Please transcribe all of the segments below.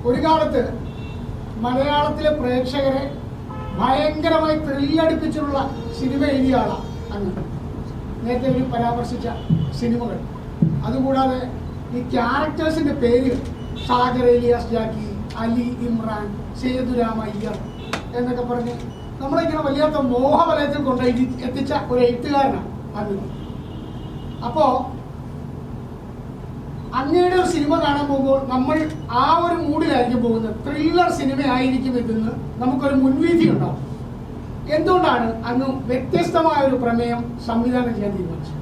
ഒരു കാലത്ത് മലയാളത്തിലെ പ്രേക്ഷകരെ ഭയങ്കരമായി ത്രില്ലടിപ്പിച്ചുള്ള സിനിമ എഴുതിയ ആളാണ് അങ്ങ്. നേരത്തെ ഒരു പരാമർശിച്ച സിനിമകൾ, അതുകൂടാതെ ഈ ക്യാരക്ടേഴ്സിന്റെ പേര് സാഗർ എലിയാസ് ജാക്കി, അലി ഇമ്രാൻ, സേതുരാമ അയ്യർ എന്നൊക്കെ പറഞ്ഞ് നമ്മളിങ്ങനെ വല്ലാത്ത മോഹവലയത്തിൽ കൊണ്ട് എത്തിച്ച ഒരു എഴുത്തുകാരനാണ് അങ്ങ്. അപ്പോ അങ്ങയുടെ ഒരു സിനിമ കാണാൻ പോകുമ്പോൾ നമ്മൾ ആ ഒരു മൂഡിലായിരിക്കും പോകുന്നത്. ത്രില്ലർ സിനിമ ആയിരിക്കും ഇതെന്ന് നമുക്കൊരു മുൻവിധി ഉണ്ടാവും. എന്തുകൊണ്ടാണ് അങ്ങ് വ്യത്യസ്തമായ ഒരു പ്രമേയം സംവിധാനം ചെയ്യാൻ തീരുമാനിച്ചത്?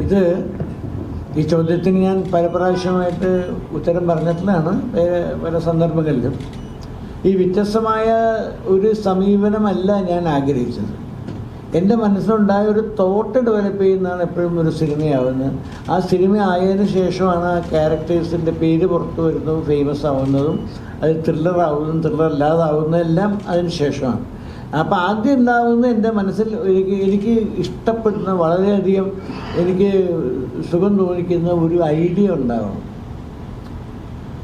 ഇത് ഈ ചോദ്യത്തിന് ഞാൻ പല പ്രാവശ്യമായിട്ട് ഉത്തരം പറഞ്ഞിട്ടുള്ളതാണ് പല സന്ദർഭങ്ങളിലും. ഈ വ്യത്യസ്തമായ ഒരു സമീപനമല്ല ഞാൻ ആഗ്രഹിച്ചത്. എൻ്റെ മനസ്സിലുണ്ടായ ഒരു തോട്ട് ഡെവലപ്പ് ചെയ്യുന്നതാണ് എപ്പോഴും ഒരു സിനിമയാവുന്നത്. ആ സിനിമ ആയതിനു ശേഷമാണ് ആ ക്യാരക്ടേഴ്സിൻ്റെ പേര് പുറത്തു വരുന്നതും ഫേമസ് ആവുന്നതും അത് ത്രില്ലറാവുന്നതും ത്രില്ലർ അല്ലാതാവുന്നതെല്ലാം അതിന് ശേഷമാണ്. അപ്പോൾ ആദ്യം ഉണ്ടാകുന്ന എൻ്റെ മനസ്സിൽ എനിക്ക് ഇഷ്ടപ്പെടുന്ന വളരെയധികം എനിക്ക് സുഖം തോന്നിക്കുന്ന ഒരു ഐഡിയ ഉണ്ടാവണം.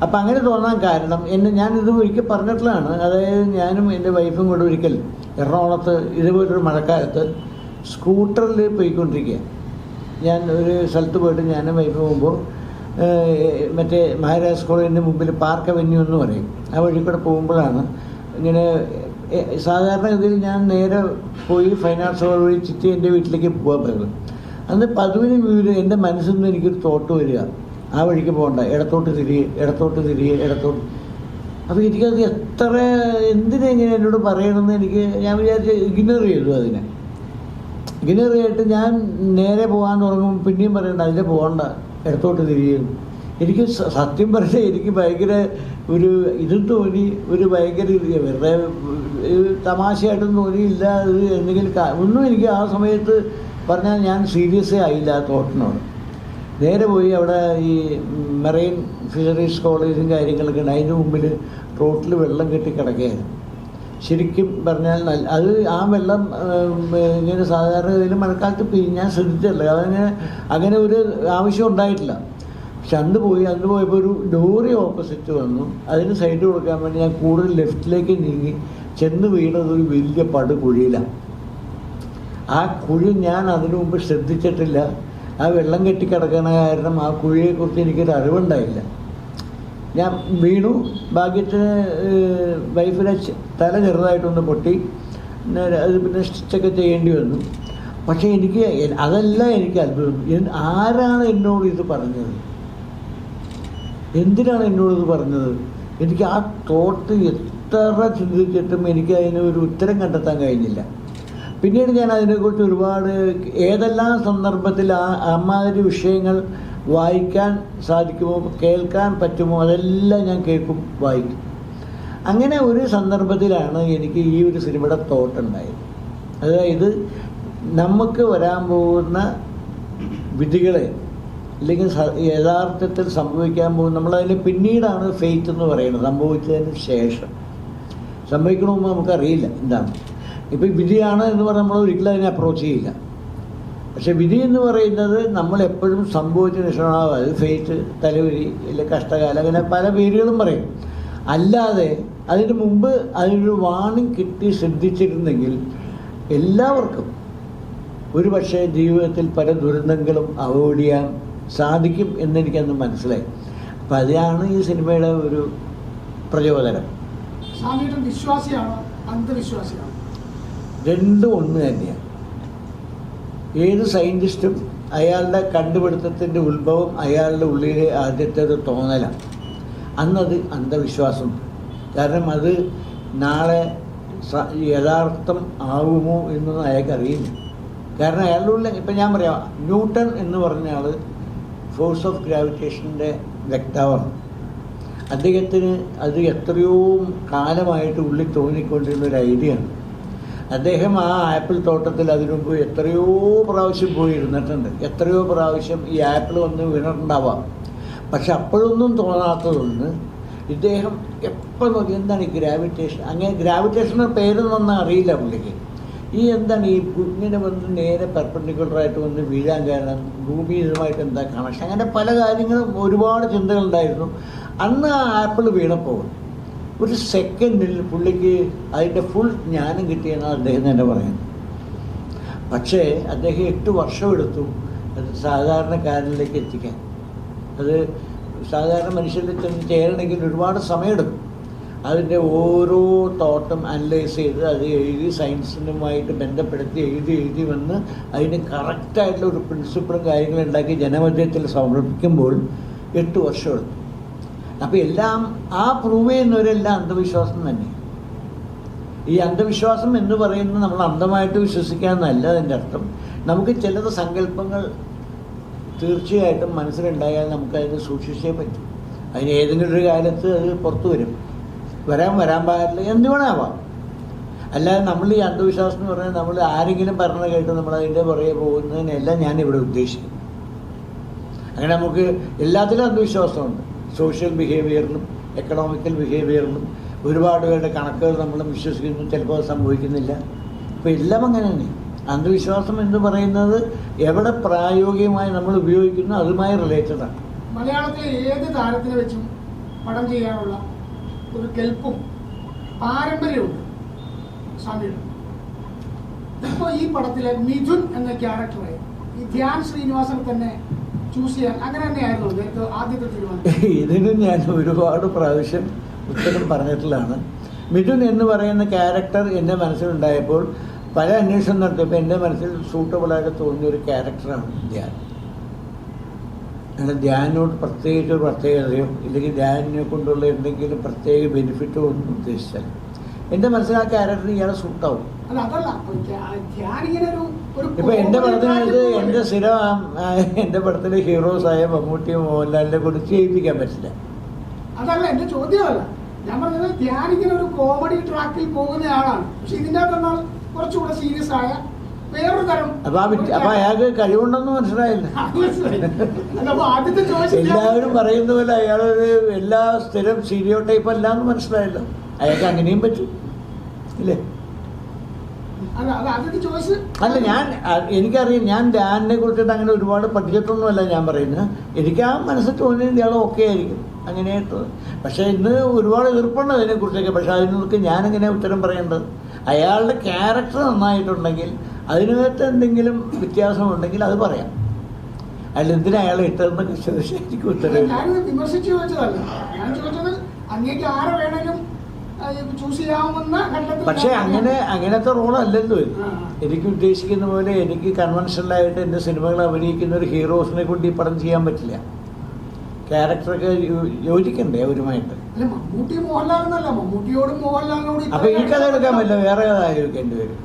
അപ്പം അങ്ങനെ തോന്നാൻ കാരണം ഞാനിത് ഒരിക്കൽ പറഞ്ഞിട്ടുള്ളതാണ്. അതായത് ഞാനും എൻ്റെ വൈഫും കൂടെ ഒരിക്കൽ എറണാകുളത്ത് ഇതുപോലൊരു മഴക്കാലത്ത് സ്കൂട്ടറിൽ പോയിക്കൊണ്ടിരിക്കുക. ഞാൻ ഒരു സ്ഥലത്ത് പോയിട്ട് ഞാനും വൈഫ് പോകുമ്പോൾ മറ്റേ മഹാരാജ് കോളേജിൻ്റെ മുമ്പിൽ പാർക്ക് അവന്യൂ എന്ന് പറയും, ആ വഴി കൂടെ പോകുമ്പോഴാണ് ഇങ്ങനെ സാധാരണ ഇതിൽ ഞാൻ നേരെ പോയി ഫൈൻ ആർട്സ് ഹോൾ വഴി ചുറ്റി എൻ്റെ വീട്ടിലേക്ക് പോകാൻ പറ്റും. അന്ന് പതിവിന് വീട് എൻ്റെ മനസ്സിൽ നിന്ന് എനിക്കൊരു തോട്ട് വരിക, ആ വഴിക്ക് പോകണ്ട, ഇടത്തോട്ട് തിരികെ. അപ്പോൾ എനിക്കത് എത്ര എന്തിനെങ്ങനെ എന്നോട് പറയണമെന്ന് ഞാൻ വിചാരിച്ച് ഇഗ്നോർ ചെയ്തു. ഇഗ്നോർ ചെയ്തിട്ട് ഞാൻ നേരെ പോകാൻ തുടങ്ങുമ്പോൾ പിന്നെയും പറയണ്ട, അതിലെ പോകണ്ട, ഇടത്തോട്ട് തിരിയുന്നു. എനിക്ക് സത്യം പറഞ്ഞാൽ എനിക്ക് ഭയങ്കര ഒരു ഇതും തോന്നി, ഒരു ഭയങ്കര വെറുതെ തമാശയായിട്ടും തോന്നിയില്ല. അത് എന്തെങ്കിലും ഒന്നും എനിക്ക് ആ സമയത്ത് പറഞ്ഞാൽ ഞാൻ സീരിയസേ ആയില്ല ആ തോട്ടിനോട്. നേരെ പോയി അവിടെ ഈ മെറൈൻ ഫിഷറീസ് കോളേജും കാര്യങ്ങളൊക്കെ ഉണ്ട്. അതിൻ്റെ മുമ്പിൽ റോട്ടിൽ വെള്ളം കെട്ടി കിടക്കുകയായിരുന്നു. ശരിക്കും പറഞ്ഞാൽ അത് ആ വെള്ളം ഇങ്ങനെ സാധാരണ ഇതിൽ മഴക്കാലത്ത് ഞാൻ ശ്രദ്ധിച്ചില്ല, അങ്ങനെ ഒരു ആവശ്യം ഉണ്ടായിട്ടില്ല. പക്ഷെ അന്ന് പോയപ്പോൾ ഒരു ലോറി ഓപ്പോസിറ്റ് വന്നു. അതിന് സൈഡ് കൊടുക്കാൻ വേണ്ടി ഞാൻ കൂടുതൽ ലെഫ്റ്റിലേക്ക് നീങ്ങി ചെന്ന് വീണത് ഒരു വലിയ പടുകുഴിയിലാണ്. ആ കുഴി ഞാൻ അതിനു മുമ്പ് ശ്രദ്ധിച്ചിട്ടില്ല. ആ വെള്ളം കെട്ടിക്കിടക്കണ കാരണം ആ കുഴിയെക്കുറിച്ച് എനിക്കൊരു അറിവുണ്ടായില്ല. ഞാൻ വീണു. ഭാഗ്യത്തിന് വൈഫിനെ തല ചെറുതായിട്ടൊന്ന് പൊട്ടി, അത് പിന്നെ സ്റ്റിച്ചൊക്കെ ചെയ്യേണ്ടി വന്നു. പക്ഷേ അതല്ല എനിക്ക് അത്ഭുതം. ആരാണ് എന്നോട് ഇത് പറഞ്ഞത്? എന്തിനാണ് എന്നോടിത് പറഞ്ഞത്? എനിക്ക് ആ തോട്ട് എത്ര ചിന്തിച്ചിട്ടും എനിക്ക് അതിന് ഒരു ഉത്തരം കണ്ടെത്താൻ കഴിഞ്ഞില്ല. പിന്നീട് ഞാൻ അതിനെക്കുറിച്ച് ഒരുപാട് ഏതെല്ലാം സന്ദർഭത്തിൽ അമ്മാതിരി വിഷയങ്ങൾ വായിക്കാൻ സാധിക്കുമോ, കേൾക്കാൻ പറ്റുമോ, അതെല്ലാം ഞാൻ കേൾക്കും, വായിക്കും. അങ്ങനെ ഒരു സന്ദർഭത്തിലാണ് എനിക്ക് ഈ ഒരു സിനിമയുടെ തോട്ടുണ്ടായത്. അതായത് നമുക്ക് വരാൻ പോകുന്ന വിധികളെ അല്ലെങ്കിൽ യഥാർത്ഥത്തിൽ സംഭവിക്കാൻ പോകുന്ന, നമ്മളതിൽ പിന്നീടാണ് ഫെയ്ത്ത് എന്ന് പറയുന്നത്, സംഭവിച്ചതിന് ശേഷം. സംഭവിക്കണമെന്ന് നമുക്കറിയില്ല എന്താണ്. ഇപ്പം വിധിയാണ് എന്ന് പറഞ്ഞാൽ നമ്മൾ ഒരിക്കലും അതിനെ അപ്രോച്ച് ചെയ്യില്ല. പക്ഷെ വിധി എന്ന് പറയുന്നത് നമ്മളെപ്പോഴും സംഭവിച്ച നിഷ്ണാവും. അത് ഫെയ്റ്റ്, തലവരി, അല്ലെങ്കിൽ കഷ്ടകാലം, അങ്ങനെ പല പേരുകളും പറയും. അല്ലാതെ അതിന് മുമ്പ് അതിനൊരു വാണിംഗ് കിട്ടി ശ്രദ്ധിച്ചിരുന്നെങ്കിൽ എല്ലാവർക്കും ഒരു പക്ഷേ ജീവിതത്തിൽ പല ദുരന്തങ്ങളും അവോയ്ഡ് ചെയ്യാൻ സാധിക്കും എന്നെനിക്കന്ന് മനസ്സിലായി. അപ്പം അതാണ് ഈ സിനിമയുടെ ഒരു പ്രചോദനം. വിശ്വാസിയാണോ അന്ധവിശ്വാസിയാണോ? രണ്ടും ഒന്ന് തന്നെയാണ്. ഏത് സയൻറ്റിസ്റ്റും അയാളുടെ കണ്ടുപിടുത്തത്തിൻ്റെ ഉത്ഭവം അയാളുടെ ഉള്ളിലെ ആദ്യത്തെ ഒരു തോന്നലാണ്. അന്നത് അന്ധവിശ്വാസം. കാരണം അത് നാളെ യഥാർത്ഥം ആകുമോ എന്നൊന്നും അയാൾക്കറിയില്ല. കാരണം അയാളുടെ ഉള്ളിൽ ഇപ്പം ഞാൻ പറയാം, ന്യൂട്ടൺ എന്ന് പറഞ്ഞ ആൾ ഫോഴ്സ് ഓഫ് ഗ്രാവിറ്റേഷൻ്റെ വ്യക്താവാണ്. അദ്ദേഹത്തിന് അത് എത്രയോ കാലമായിട്ട് ഉള്ളിൽ തോന്നിക്കൊണ്ടിരുന്ന ഒരു ഐഡിയ ആണ്. അദ്ദേഹം ആ ആപ്പിൾ തോട്ടത്തിൽ അതിനു മുമ്പ് എത്രയോ പ്രാവശ്യം പോയി ഇരുന്നിട്ടുണ്ട്. എത്രയോ പ്രാവശ്യം ഈ ആപ്പിൾ വന്ന് വീണിട്ടുണ്ടാവാം. പക്ഷെ അപ്പോഴൊന്നും തോന്നാത്തതുകൊണ്ട് ഇദ്ദേഹം എപ്പോൾ നോക്കി എന്താണ് ഈ ഗ്രാവിറ്റേഷൻ, അങ്ങനെ ഗ്രാവിറ്റേഷൻ്റെ പേരൊന്നും അറിയില്ല പുള്ളിക്ക്. ഈ എന്താണ് ഈ ഇങ്ങനെ വന്ന് നേരെ പെർപെൻഡിക്കുലറായിട്ട് വന്ന് വീഴാൻ കാരണം ഭൂമി ഇതുമായിട്ട് എന്താ കണക്ഷൻ, അങ്ങനെ പല കാര്യങ്ങളും ഒരുപാട് ചിന്തകളുണ്ടായിരുന്നു. അന്ന് ആ ആപ്പിൾ വീണപ്പോൾ ഒരു സെക്കൻഡിൽ പുള്ളിക്ക് അതിൻ്റെ ഫുൾ ജ്ഞാനം കിട്ടിയെന്നാണ് അദ്ദേഹം തന്നെ പറയുന്നത്. പക്ഷേ അദ്ദേഹം 8 വർഷം എടുത്തു അത് സാധാരണക്കാരനിലേക്ക് എത്തിക്കാൻ. അത് സാധാരണ മനുഷ്യരിൽ ചെന്ന് ചേരണമെങ്കിൽ ഒരുപാട് സമയമെടുക്കും. അതിൻ്റെ ഓരോ തോട്ടും അനലൈസ് ചെയ്ത് അത് എഴുതി സയൻസിനുമായിട്ട് ബന്ധപ്പെടുത്തി എഴുതി വന്ന് അതിന് കറക്റ്റായിട്ടുള്ള ഒരു പ്രിൻസിപ്പിളും കാര്യങ്ങളും ഉണ്ടാക്കി ജനമധ്യത്തിൽ സമർപ്പിക്കുമ്പോൾ 8 വർഷം എടുത്തു. അപ്പോൾ എല്ലാം ആ പ്രൂവ് ചെയ്യുന്നവരെല്ലാം അന്ധവിശ്വാസം തന്നെ. ഈ അന്ധവിശ്വാസം എന്ന് പറയുന്നത് നമ്മൾ അന്ധമായിട്ട് വിശ്വസിക്കാമെന്നല്ല അതിൻ്റെ അർത്ഥം. നമുക്ക് ചിലത് സങ്കല്പങ്ങൾ തീർച്ചയായിട്ടും മനസ്സിലുണ്ടായാൽ നമുക്കതിന് സൂക്ഷിച്ചേ പറ്റും. അതിന് ഏതെങ്കിലും ഒരു കാലത്ത് അത് പുറത്തു വരാൻ പാടില്ല, എന്ത് വേണമാവാം. അല്ലാതെ നമ്മൾ ഈ അന്ധവിശ്വാസം എന്ന് പറഞ്ഞാൽ നമ്മൾ ആരെങ്കിലും പറഞ്ഞു കേട്ട് നമ്മൾ അതിൻ്റെ പുറകെ പോകുന്നതിനെല്ലാം ഞാനിവിടെ ഉദ്ദേശിക്കും. അങ്ങനെ നമുക്ക് എല്ലാത്തിലും അന്ധവിശ്വാസമുണ്ട്. സോഷ്യൽ ബിഹേവിയറിലും എക്കണോമിക്കൽ ബിഹേവിയറിലും ഒരുപാട് പേരുടെ കണക്കുകൾ നമ്മൾ വിശ്വസിക്കുന്നു, ചിലപ്പോൾ അത് സംഭവിക്കുന്നില്ല. അപ്പോൾ എല്ലാം അങ്ങനെ തന്നെ. അന്ധവിശ്വാസം എന്ന് പറയുന്നത് എവിടെ പ്രായോഗികമായി നമ്മൾ ഉപയോഗിക്കുന്നു അതുമായി റിലേറ്റഡാണ്. മലയാളത്തിലെ ഏത് താരത്തിനെ വെച്ചും പടം ചെയ്യാനുള്ള ഒരു കെൽപ്പും പാരമ്പര്യമുണ്ട് സ്വാമിയുടെ. ഇപ്പോൾ ഈ പടത്തിലെ മിഥുൻ എന്ന ക്യാരക്ടറെ ഈ ധ്യാൻ ശ്രീനിവാസനെ തന്നെ ചൂസ് ചെയ്യാൻ അങ്ങനെ തന്നെയായിരുന്നു ആദ്യത്തെ തീരുമാനം. ഇതിന് ഞാൻ ഒരുപാട് പ്രാവശ്യം ഉത്തരം പറഞ്ഞിട്ടുള്ളതാണ്. മിഥുൻ എന്ന് പറയുന്ന ക്യാരക്ടർ എൻ്റെ മനസ്സിലുണ്ടായപ്പോൾ പല അന്വേഷണം നടത്തിയപ്പോൾ എൻ്റെ മനസ്സിൽ സൂട്ടബിളായിട്ട് തോന്നിയൊരു ക്യാരക്ടറാണ് ധ്യാൻ. അങ്ങനെ ധ്യാനോട് പ്രത്യേകിച്ച് ഒരു പ്രത്യേകതയോ ഇല്ലെങ്കിൽ ധ്യാനിനെ കൊണ്ടുള്ള എന്തെങ്കിലും പ്രത്യേക ബെനിഫിറ്റോ ഒന്നും ഉദ്ദേശിച്ചാൽ എൻ്റെ മനസ്സിൽ ആ ക്യാരക്ടർ ഇയാളെ സൂട്ടാവും. ഇപ്പൊ എൻ്റെ പടത്തിനകത്ത് എൻ്റെ സ്ഥിരം എൻ്റെ പടത്തിലെ ഹീറോസായ മമ്മൂട്ടിയോ മോഹൻലാലിനെ കൊണ്ട് ചെയ്യിപ്പിക്കാൻ പറ്റില്ല. അതല്ല എന്റെ ചോദ്യമല്ല, ഞാൻ പറഞ്ഞത് ധ്യാനിങ്ങനെ ഒരു കോമഡി ട്രാക്കിൽ പോകുന്ന ആളാണ്. പക്ഷെ ഇതിൻ്റെ അകത്താണ് കുറച്ചുകൂടെ സീരിയസ് ആയ വേറൊരു തരം. അപ്പൊ അയാൾക്ക് കഴിവുണ്ടെന്ന് മനസ്സിലായില്ല. എല്ലാവരും പറയുന്ന പോലെ അയാളൊരു എല്ലാ സ്ഥിരം സീരിയോ ടൈപ്പ് അല്ല എന്ന് മനസ്സിലായല്ലോ. അയാൾക്ക് അങ്ങനെയും പറ്റും ഇല്ലേ? അല്ല, എനിക്കറിയാം. ഞാൻ ധ്യാനിനെ കുറിച്ചിട്ട് അങ്ങനെ ഒരുപാട് പഠിച്ചിട്ടൊന്നുമല്ല ഞാൻ പറയുന്നത്. എനിക്ക് ആ മനസ്സിൽ തോന്നിയത് ഇയാൾ ഓക്കെ ആയിരിക്കും അങ്ങനെയായിട്ട്. പക്ഷേ ഇന്ന് ഒരുപാട് എതിർപ്പുണ്ട് അതിനെക്കുറിച്ചൊക്കെ. പക്ഷെ അതിനൊക്കെ ഞാനെങ്ങനെ ഉത്തരം പറയേണ്ടത്? അയാളുടെ ക്യാരക്ടർ നന്നായിട്ടുണ്ടെങ്കിൽ അതിനകത്ത് എന്തെങ്കിലും വ്യത്യാസമുണ്ടെങ്കിൽ അത് പറയാം. അല്ല എന്തിനാ അയാൾ ഇട്ടതെന്നൊക്കെ ചോദിച്ചാൽ എനിക്ക് ഉത്തരം. വിമർശിച്ചു ചോദിച്ചതല്ല, ഞാൻ ചോദിച്ചത് അങ്ങേക്ക് ആരെ വേണമെങ്കിലും ചൂസ് ചെയ്യാവുന്ന. പക്ഷെ അങ്ങനത്തെ റോളല്ലല്ലോ ഇത്. എനിക്ക് ഉദ്ദേശിക്കുന്ന പോലെ എനിക്ക് കൺവെൻഷനലായിട്ട് എൻ്റെ സിനിമകൾ അഭിനയിക്കുന്ന ഒരു ഹീറോസിനെ കൊണ്ട് ഈ പടം ചെയ്യാൻ പറ്റില്ല. ക്യാരക്ടറൊക്കെ യോജിക്കണ്ടേ അവരുമായിട്ട്. അപ്പൊ ഈ കഥ എടുക്കാൻ പറ്റില്ല, വേറെ കഥ ആലോചിക്കേണ്ടി വരും.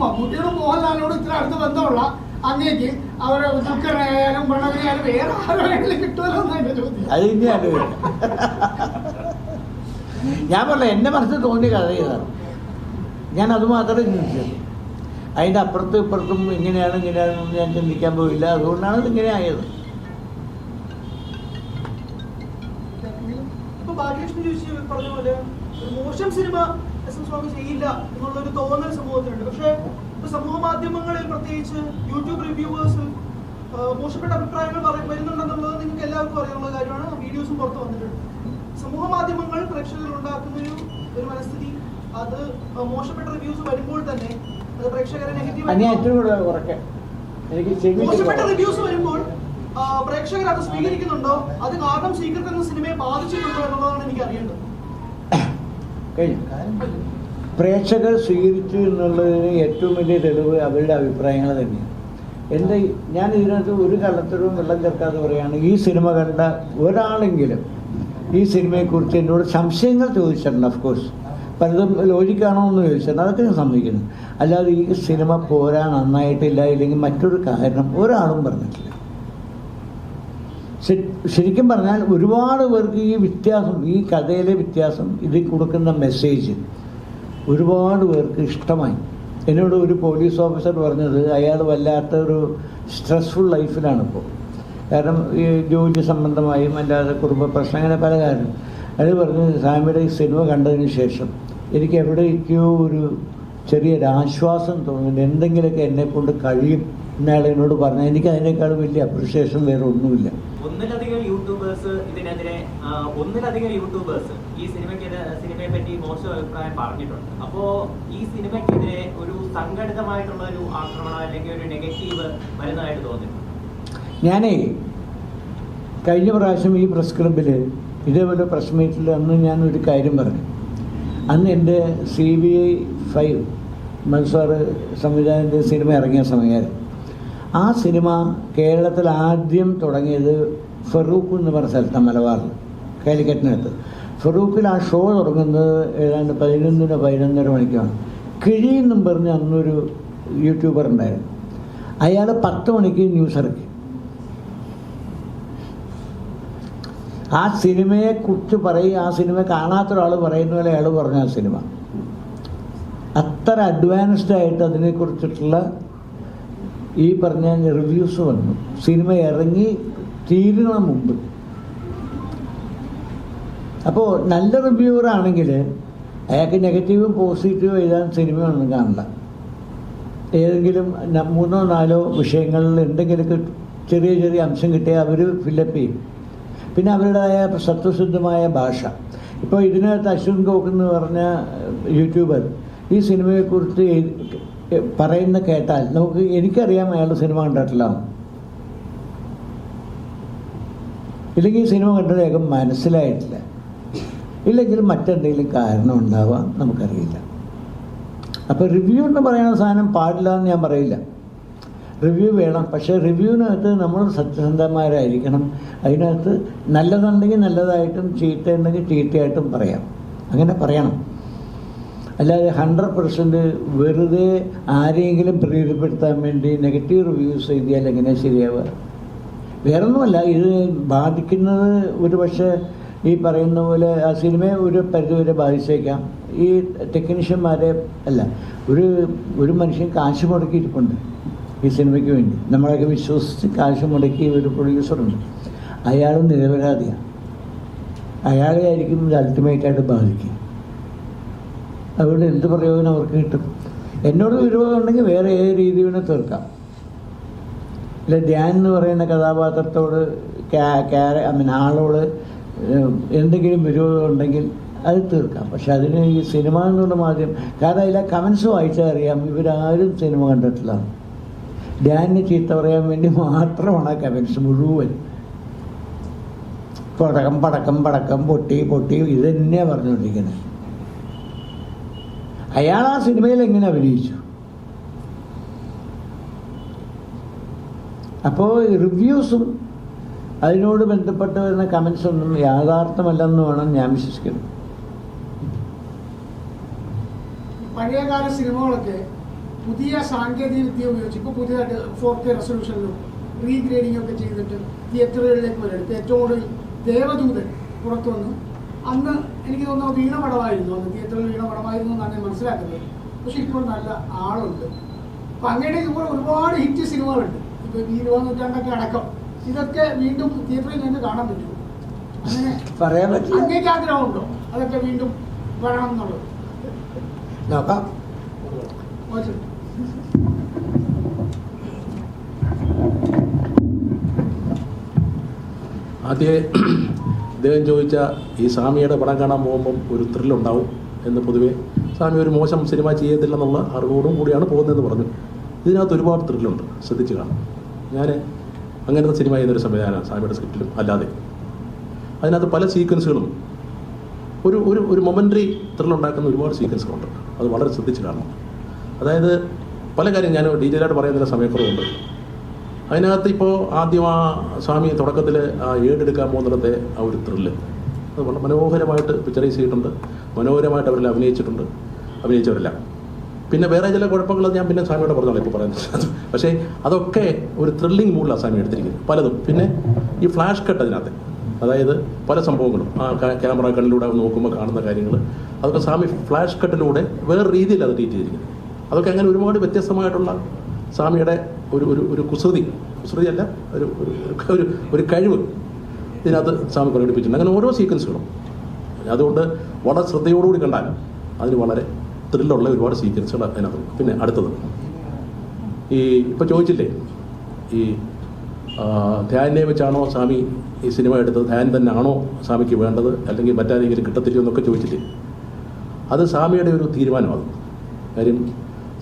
മമ്മൂട്ടിയോടും മോഹൻലാലിനോടും ഇത്ര അടുത്ത ബന്ധമുള്ള അങ്ങേക്ക് അവരെ ദുഃഖനായാലും പ്രണവിനായാലും വേറെ ആരെങ്കിലും കിട്ടുമല്ലോ എന്നാണ് ചോദ്യം. അത് ഇനി ആലോചിക്കാം. ഞാൻ പറഞ്ഞ എൻ്റെ മനസ്സിൽ തോന്നിയ കഥ ചെയ്താണ്. ഞാൻ അത് മാത്രമേ ചിന്തിച്ചുള്ളൂ. അതിൻ്റെ അപ്പുറത്തും ഇപ്പുറത്തും ഇങ്ങനെയാണെന്ന് ഞാൻ ചിന്തിക്കാൻ പോയില്ല. അതുകൊണ്ടാണ് ഇതിങ്ങനെ ആയത്. ഭാഗ്യലക്ഷ്മി ചോദിച്ചു പറഞ്ഞ പോലെ ഒരു മോശം സിനിമ എസ് എം സ്വാമി ചെയ്യില്ല എന്നുള്ളൊരു തോന്നൽ സമൂഹത്തിനുണ്ട്. പക്ഷേ ഇപ്പൊ സമൂഹ മാധ്യമങ്ങളിൽ പ്രത്യേകിച്ച് യൂട്യൂബ് റിവ്യൂവേഴ്സ് മോശപ്പെട്ട അഭിപ്രായങ്ങൾ വരുന്നുണ്ടെന്നുള്ളത് നിങ്ങൾക്ക് എല്ലാവർക്കും അറിയാനുള്ള കാര്യമാണ്. വീഡിയോസും പുറത്ത് വന്നിട്ടുണ്ട്. സമൂഹ മാധ്യമങ്ങൾ പ്രേക്ഷകർ ഉണ്ടാക്കുന്ന ഒരു മനസ്ഥിതി, അത് മോശപ്പെട്ട റിവ്യൂസ് വരുമ്പോൾ തന്നെ അത് പ്രേക്ഷകരെ നെഗറ്റീവ്. മോശപ്പെട്ട റിവ്യൂസ് വരുമ്പോൾ പ്രേക്ഷകർ അത് സ്വീകരിക്കുന്നുണ്ടോ, അത് കാരണം സീക്രട്ട് എന്ന സിനിമയെ ബാധിച്ചിട്ടുണ്ടോ എന്നുള്ളതാണ് എനിക്ക് അറിയേണ്ടത്. പ്രേക്ഷകർ സ്വീകരിച്ചു എന്നുള്ളതിന് ഏറ്റവും വലിയ തെളിവ് അവരുടെ അഭിപ്രായങ്ങൾ തന്നെയാണ്. ഞാൻ ഇതിനകത്ത് ഒരു കള്ളത്തരവും വെള്ളം ചേർക്കാതെ പറയുകയാണ്, ഈ സിനിമ കണ്ട ഒരാളെങ്കിലും ഈ സിനിമയെക്കുറിച്ച് എന്നോട് സംശയങ്ങൾ ചോദിച്ചിട്ടുണ്ട്. ഓഫ്കോഴ്സ് പലതും ലോജിക്കാണോ എന്ന് ചോദിച്ചിട്ടുണ്ട്, അതൊക്കെ ഞാൻ സമ്മതിക്കുന്നു. അല്ലാതെ ഈ സിനിമ പോരാ, നന്നായിട്ടില്ല, ഇല്ലെങ്കിൽ മറ്റൊരു കാരണം ഒരാളും പറഞ്ഞിട്ടില്ല. ശരിക്കും പറഞ്ഞാൽ ഒരുപാട് പേർക്ക് ഈ വ്യത്യാസം, ഈ കഥയിലെ വ്യത്യാസം, ഇതിൽ കൊടുക്കുന്ന മെസ്സേജ് ഒരുപാട് പേർക്ക് ഇഷ്ടമായി. എന്നോട് ഒരു പോലീസ് ഓഫീസർ പറഞ്ഞത് അയാൾ വല്ലാത്തൊരു സ്ട്രെസ്ഫുൾ ലൈഫിലാണിപ്പോൾ. കാരണം ഈ ജോലി സംബന്ധമായും അല്ലാതെ കുടുംബ പ്രശ്നം, അങ്ങനെ പല കാരണം. അത് പറഞ്ഞ് സ്വാമിയുടെ ഈ സിനിമ കണ്ടതിന് ശേഷം എനിക്ക് എവിടേക്കോ ഒരു ചെറിയൊരാശ്വാസം തോന്നുന്നുണ്ട്. എന്തെങ്കിലുമൊക്കെ എന്നെക്കൊണ്ട് കഴിയും എന്നയാൾ എന്നോട് പറഞ്ഞാൽ എനിക്ക് അതിനേക്കാൾ വലിയ അപ്രിഷിയേഷൻ വേറെ ഒന്നുമില്ല. ഒന്നിലധികം യൂട്യൂബേഴ്സ് ഈ സിനിമയെ പറ്റി മോശം അഭിപ്രായം പറഞ്ഞിട്ടുണ്ട്. അപ്പോ ഈ സിനിമയ്ക്കെതിരെ ഒരു സംഘടിതമായിട്ടുള്ള ഒരു ആക്രമണം അല്ലെങ്കിൽ ഒരു നെഗറ്റീവ് വരുന്നതായിട്ട് തോന്നിയിട്ടുണ്ട്. ഞാനേ കഴിഞ്ഞ പ്രാവശ്യം ഈ പ്രസ് ക്ലബിൽ ഇതേപോലെ പ്രസ് മീറ്റിൽ അന്ന് ഞാൻ ഒരു കാര്യം പറഞ്ഞു. അന്ന് എൻ്റെ CBI 5 മൻസാറ് സംവിധാനത്തിൻ്റെ സിനിമ ഇറങ്ങിയ സമയമായിരുന്നു. ആ സിനിമ കേരളത്തിൽ ആദ്യം തുടങ്ങിയത് ഫറൂഖ് എന്ന് പറഞ്ഞ സ്ഥലത്താണ്, മലബാറിൽ, കാലിക്കറ്റിനകത്ത്. ഫറൂഖിൽ ആ ഷോ തുടങ്ങുന്നത് ഏതാണ്ട് 11-11:30 മണിക്കാണ്. കിഴി എന്നും പറഞ്ഞ് അന്നൊരു യൂട്യൂബർ ഉണ്ടായിരുന്നു. അയാൾ 10 മണിക്ക് ന്യൂസ് ഇറക്കി. ആ സിനിമയെക്കുറിച്ച് പറയും, ആ സിനിമ കാണാത്ത ഒരാൾ പറയുന്ന പോലെ അയാൾ പറഞ്ഞു. ആ സിനിമ അത്ര അഡ്വാൻസ്ഡ് ആയിട്ട് അതിനെക്കുറിച്ചിട്ടുള്ള ഈ പറഞ്ഞ റിവ്യൂസ് വന്നു. സിനിമ ഇറങ്ങി തീരുന്ന മുമ്പ്. അപ്പോൾ നല്ല റിവ്യൂവർ ആണെങ്കിൽ അയാൾക്ക് നെഗറ്റീവും പോസിറ്റീവും എഴുതാൻ സിനിമയൊന്നും കാണില്ല. ഏതെങ്കിലും 3-4 വിഷയങ്ങളിൽ എന്തെങ്കിലുമൊക്കെ ചെറിയ ചെറിയ അംശം കിട്ടിയാൽ അവർ ഫില്ലപ്പ് ചെയ്യും. പിന്നെ അവരുടേതായ സത്വശുദ്ധമായ ഭാഷ. ഇപ്പോൾ ഇതിനകത്ത് അശ്വിൻ ഗോക്ക് എന്ന് പറഞ്ഞ യൂട്യൂബർ ഈ സിനിമയെക്കുറിച്ച് പറയുന്ന കേട്ടാൽ എനിക്കറിയാം അയാളുടെ സിനിമ കണ്ടിട്ടില്ല. ഇല്ലെങ്കിൽ ഈ സിനിമ കണ്ടത് വേഗം മനസ്സിലായിട്ടില്ല, ഇല്ലെങ്കിൽ മറ്റെന്തെങ്കിലും കാരണം ഉണ്ടാവാം, നമുക്കറിയില്ല. അപ്പോൾ റിവ്യൂ എന്ന് പറയുന്ന സാധനം പാടില്ല എന്ന് ഞാൻ പറയില്ല. റിവ്യൂ വേണം, പക്ഷേ റിവ്യൂവിനകത്ത് നമ്മൾ സത്യസന്ധന്മാരായിരിക്കണം. അതിനകത്ത് നല്ലതുണ്ടെങ്കിൽ നല്ലതായിട്ടും ചീത്തയുണ്ടെങ്കിൽ ചീത്തയായിട്ടും പറയാം. അങ്ങനെ പറയണം. അല്ലാതെ 100% വെറുതെ ആരെയെങ്കിലും പ്രീതിപ്പെടുത്താൻ വേണ്ടി നെഗറ്റീവ് റിവ്യൂസ് എഴുതിയാൽ എങ്ങനെയാണ് ശരിയാവുക? വേറൊന്നുമല്ല, ഇത് ബാധിക്കുന്നത് ഒരു പക്ഷേ ഈ പറയുന്ന പോലെ ആ സിനിമയെ ഒരു പരിധിവരെ ബാധിച്ചേക്കാം. ഈ ടെക്നീഷ്യന്മാരെ അല്ല, ഒരു മനുഷ്യൻ കാശ് മുടക്കിയിരിപ്പുണ്ട് ഈ സിനിമയ്ക്ക് വേണ്ടി. നമ്മളൊക്കെ വിശ്വസിച്ച് കാശ് മുടക്കി ഒരു പ്രൊഡ്യൂസറുണ്ട്. അയാളും നിരപരാധിയാണ്. അയാളെ ആയിരിക്കും ഇത് അൾട്ടിമേറ്റായിട്ട് ബാധിക്കുക. അതുകൊണ്ട് എന്ത് പ്രയോജനം അവർക്ക് കിട്ടും? എന്നോട് വിരോധം ഉണ്ടെങ്കിൽ വേറെ ഏത് രീതി വേണേൽ തീർക്കാം. ഇല്ല, ധ്യാൻ എന്ന് പറയുന്ന കഥാപാത്രത്തോട് ആളോട് എന്തെങ്കിലും വിരോധം ഉണ്ടെങ്കിൽ അത് തീർക്കാം. പക്ഷെ അതിന് ഈ സിനിമ എന്നുള്ള മാധ്യമം, കാരണം അതിലെ കമൻസ് വായിച്ചാൽ അറിയാം ഇവരാരും സിനിമ കണ്ടിട്ടില്ല. ധ്യാനിന് ചീത്ത പറയാൻ വേണ്ടി മാത്രമാണ് ആ കമൻസ് മുഴുവൻ. പടക്കം പൊട്ടി ഇത് തന്നെയാണ് പറഞ്ഞുകൊണ്ടിരിക്കുന്നത്. അയാൾ ആ സിനിമയിൽ എങ്ങനെ അഭിനയിച്ചു? അപ്പോൾ റിവ്യൂസും അതിനോട് ബന്ധപ്പെട്ട് വരുന്ന കമൻസ് ഒന്നും യാഥാർത്ഥ്യമല്ലെന്ന് വേണം ഞാൻ വിശ്വസിക്കുന്നത്. പഴയകാല സിനിമകളൊക്കെ പുതിയ സാങ്കേതിക വിദ്യ ഉപയോഗിച്ച് ഇപ്പോൾ പുതിയതായിട്ട് 4K റെസൊല്യൂഷനിലും റീഗ്രേഡിംഗ് ഒക്കെ ചെയ്തിട്ട് തിയേറ്ററുകളിലേക്ക് വരും. ഏറ്റവും കൂടുതൽ ദേവദൂതൻ പുറത്തു വന്നു. അന്ന് എനിക്ക് തോന്നുന്നു വീണ പടമായിരുന്നു, അന്ന് തിയേറ്ററിൽ വീണ പടമായിരുന്നു എന്നാണ് ഞാൻ മനസ്സിലാക്കുന്നത്. പക്ഷെ ഇപ്പോൾ നല്ല ആളുണ്ട്. അപ്പം അങ്ങനെ ഇതുപോലെ ഒരുപാട് ഹിറ്റ് സിനിമകളുണ്ട്. ഇപ്പോൾ ഈ 20 നൂറ്റാണ്ടൊക്കെ അടക്കം ഇതൊക്കെ വീണ്ടും തിയേറ്ററിൽ നിന്ന് കാണാൻ പറ്റും. അങ്ങനെ പറയാൻ പറ്റില്ല. അങ്ങേക്ക് ആഗ്രഹമുണ്ടോ അതൊക്കെ വീണ്ടും വരണം എന്നുള്ളത്? നോക്കാം. ആദ്യമേ അദ്ദേഹം ചോദിച്ച ഈ സ്വാമിയുടെ പടം കാണാൻ പോകുമ്പം ഒരു ത്രില്ലുണ്ടാവും എന്ന്. പൊതുവേ സ്വാമി ഒരു മോശം സിനിമ ചെയ്യത്തില്ലെന്നുള്ള അറിവോടും കൂടിയാണ് പോകുന്നതെന്ന് പറഞ്ഞു. ഇതിനകത്ത് ഒരുപാട് ത്രില്ലുണ്ട്, ശ്രദ്ധിച്ച് കാണാം. ഞാൻ അങ്ങനത്തെ സിനിമ ചെയ്യുന്നൊരു സംവിധാനമാണ് സ്വാമിയുടെ സ്ക്രിപ്റ്റിലും അല്ലാതെ. അതിനകത്ത് പല സീക്വൻസുകളും ഒരു മൊമെൻ്ററി ത്രില്ലുണ്ടാക്കുന്ന ഒരുപാട് സീക്വൻസുകളുണ്ട്. അത് വളരെ ശ്രദ്ധിച്ച് കാണണം. അതായത് പല കാര്യം ഞാൻ ഡീറ്റെയിലായിട്ട് പറയുന്നതിന് സമയക്കുറവുണ്ട്. അതിനകത്ത് ഇപ്പോൾ ആദ്യം ആ സ്വാമി തുടക്കത്തിൽ ആ ഏടെടുക്കാൻ പോകുന്നിടത്തെ ആ ഒരു ത്രില്ല് അത് വളരെ മനോഹരമായിട്ട് പിക്ചറൈസ് ചെയ്തിട്ടുണ്ട്. മനോഹരമായിട്ട് അവരെല്ലാം അഭിനയിച്ചവരെല്ലാം. പിന്നെ വേറെ ചില കുഴപ്പങ്ങൾ ഞാൻ പിന്നെ സ്വാമിയോട് പറഞ്ഞോളാം ഇപ്പോൾ പറയുന്നത്. പക്ഷേ അതൊക്കെ ഒരു ത്രില്ലിംഗ് മൂഡിലാണ് സ്വാമി എടുത്തിരിക്കുന്നത് പലതും. പിന്നെ ഈ ഫ്ലാഷ് കട്ട് അതിനകത്ത്, അതായത് പല സംഭവങ്ങളും ആ ക്യാമറ കണ്ണിലൂടെ നോക്കുമ്പോൾ കാണുന്ന കാര്യങ്ങൾ അതൊക്കെ സ്വാമി ഫ്ലാഷ് കട്ടിലൂടെ വേറെ രീതിയിൽ അത് ട്രീറ്റ് ചെയ്തിരിക്കുന്നത്. അതൊക്കെ അങ്ങനെ ഒരുപാട് വ്യത്യസ്തമായിട്ടുള്ള സ്വാമിയുടെ ഒരു കുസൃതിയല്ല, ഒരു കഴിവ് ഇതിനകത്ത് സ്വാമി പ്രകടിപ്പിച്ചിട്ടുണ്ട്. അങ്ങനെ ഓരോ സീക്വൻസുകളും അതുകൊണ്ട് വളരെ ശ്രദ്ധയോടുകൂടി കണ്ടാൽ അതിന് വളരെ ത്രില്ലുള്ള ഒരുപാട് സീക്വൻസുകൾ അതിനകത്തുണ്ട്. പിന്നെ അടുത്തത് ഈ ഇപ്പോൾ ചോദിച്ചില്ലേ ഈ ധ്യാനെ വെച്ചാണോ സ്വാമി ഈ സിനിമ എടുത്തത്, ധ്യാൻ തന്നെ ആണോ സ്വാമിക്ക് വേണ്ടത്, അല്ലെങ്കിൽ മറ്റാരെങ്കിലും കിട്ടത്തില്ലയോ എന്നൊക്കെ ചോദിച്ചില്ലേ. അത് സ്വാമിയുടെ ഒരു തീരുമാനമാണ്. കാര്യം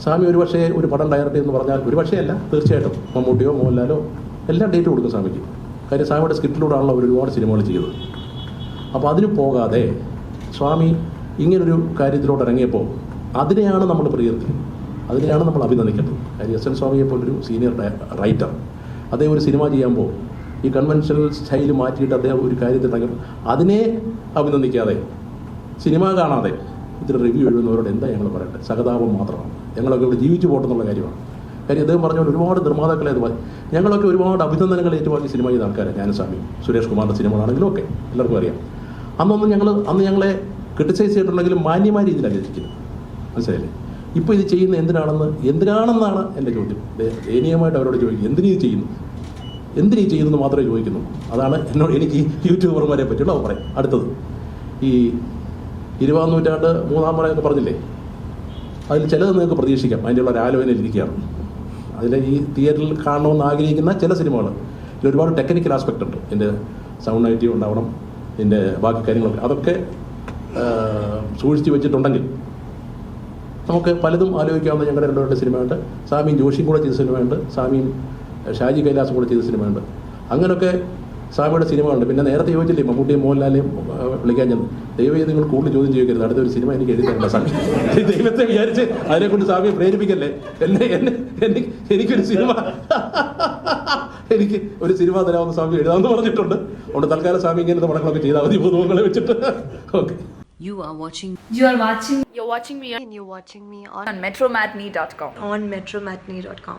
സ്വാമി ഒരു പക്ഷേ ഒരു പടം ഡയറക്റ്റ് എന്ന് പറഞ്ഞാൽ ഒരു പക്ഷേ അല്ല, തീർച്ചയായിട്ടും മമ്മൂട്ടിയോ മോഹൻലാലോ എല്ലാം ഡേറ്റ് കൊടുക്കും സ്വാമിക്ക്. കാര്യം സ്വാമിയുടെ സ്ക്രിപ്റ്റിലൂടെയാണല്ലോ അവർ ഒരുപാട് സിനിമകൾ ചെയ്തത്. അപ്പോൾ അതിന് പോകാതെ സ്വാമി ഇങ്ങനൊരു കാര്യത്തിലോട്ട് ഇറങ്ങിയപ്പോൾ അതിനെയാണ് നമ്മൾ പ്രകീർത്തിക്കുന്നത്, അതിനെയാണ് നമ്മൾ അഭിനന്ദിക്കേണ്ടത്. കാര്യം എസ് എൻ സ്വാമിയെ പോലൊരു സീനിയർ റൈറ്റർ അദ്ദേഹം ഒരു സിനിമ ചെയ്യുമ്പോൾ ഈ കൺവെൻഷണൽ സ്റ്റൈൽ മാറ്റിയിട്ട് അദ്ദേഹം ഒരു കാര്യത്തിൽ ഇറങ്ങി അതിനെ അഭിനന്ദിക്കാതെ സിനിമ കാണാതെ ഇതിൽ റിവ്യൂ എഴുതുന്നവരോട് എന്താ ഞങ്ങൾ പറയട്ടെ? സഹതാപം മാത്രമാണ്. ഞങ്ങളൊക്കെ ഇവിടെ ജീവിച്ചു പോട്ടെന്നുള്ള കാര്യമാണ്. കാര്യം അദ്ദേഹം പറഞ്ഞ ഒരുപാട് നിർമ്മാതാക്കളെ അതുപോലെ ഞങ്ങളൊക്കെ ഒരുപാട് അഭിനന്ദനങ്ങൾ ഏറ്റുവാങ്ങി സിനിമ ചെയ്ത ആൾക്കാരാണ്. ഞാനും സ്വാമി, സുരേഷ് കുമാറിൻ്റെ സിനിമകളാണെങ്കിലും ഒക്കെ എല്ലാവർക്കും അറിയാം. അന്ന് ഞങ്ങളെ ക്രിട്ടിസൈസ് ചെയ്തിട്ടുണ്ടെങ്കിലും മാന്യമായ രീതിയിലാണ് ഇരിക്കുന്നത്, മനസ്സിലായില്ലേ? ഇപ്പോൾ ഇത് ചെയ്യുന്ന എന്തിനാണെന്നാണ് എൻ്റെ ചോദ്യം. ദയനീയമായിട്ട് അവരോട് ചോദിക്കും, എന്തിനീ ചെയ്യുന്നു മാത്രമേ ചോദിക്കുന്നു. അതാണ് എനിക്ക് യൂട്യൂബർമാരെ പറ്റിയുള്ള അഭിപ്രായം. അടുത്തത് ഈ 20-ാം നൂറ്റാണ്ട് 3-ാം പറയൊക്കെ പറഞ്ഞില്ലേ, അതിൽ ചിലത് നിങ്ങൾക്ക് പ്രതീക്ഷിക്കാം. അതിൻ്റെ ഒരു ആലോചനയിൽ ഇരിക്കുകയാണ്. അതിൽ ഈ തിയേറ്ററിൽ കാണണമെന്ന് ആഗ്രഹിക്കുന്ന ചില സിനിമകൾ ഇതിൽ ഒരുപാട് ടെക്നിക്കൽ ആസ്പെക്റ്റ് ഉണ്ട്. ഇതിൻ്റെ സൗണ്ട് ഐറ്റി ഉണ്ടാവണം, ഇതിൻ്റെ ബാക്കി കാര്യങ്ങളൊക്കെ അതൊക്കെ സൂക്ഷിച്ച് വെച്ചിട്ടുണ്ടെങ്കിൽ നമുക്ക് പലതും ആലോചിക്കാവുന്ന ഞങ്ങളുടെ രണ്ടുപേരുടെ സിനിമയുണ്ട്. സ്വാമിയും ജോഷിയും കൂടെ ചെയ്ത സിനിമയുണ്ട്, സ്വാമിയും ഷാജി കൈലാസും കൂടെ ചെയ്ത സിനിമയുണ്ട്. അങ്ങനെയൊക്കെ സ്വാമിയുടെ സിനിമകളുണ്ട്. പിന്നെ നേരത്തെ ചോദിച്ചില്ലേ മമ്മൂട്ടിയും മോഹൻലാലിനെയും വിളിക്കാൻ ചെന്ന്, ദൈവം നിങ്ങൾ കൂടുതൽ ചോദ്യം ചോദിക്കരുത്, അടുത്തൊരു സിനിമ എനിക്ക് എഴുതി തരണ്ട സ്വാമി. ദൈവത്തെ വിചാരിച്ച് അതിനെക്കൊണ്ട് സ്വാമിയെ പ്രേരിപ്പിക്കല്ലേ. എനിക്ക് ഒരു സിനിമ തരാമെന്ന് സ്വാമി എഴുതാമെന്ന് പറഞ്ഞിട്ടുണ്ട്. അതുകൊണ്ട് തൽക്കാലം സ്വാമി ഇങ്ങനത്തെ പടങ്ങളൊക്കെ ചെയ്താൽ മതി, പുതുമുഖങ്ങളെ വെച്ചിട്ട്. Okay. You're watching me on metromatney.com. on metromatney.com.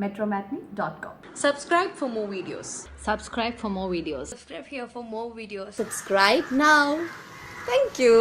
metromatney.com. Subscribe for more videos. Subscribe for more videos. Subscribe here for more videos. Subscribe now. Thank you.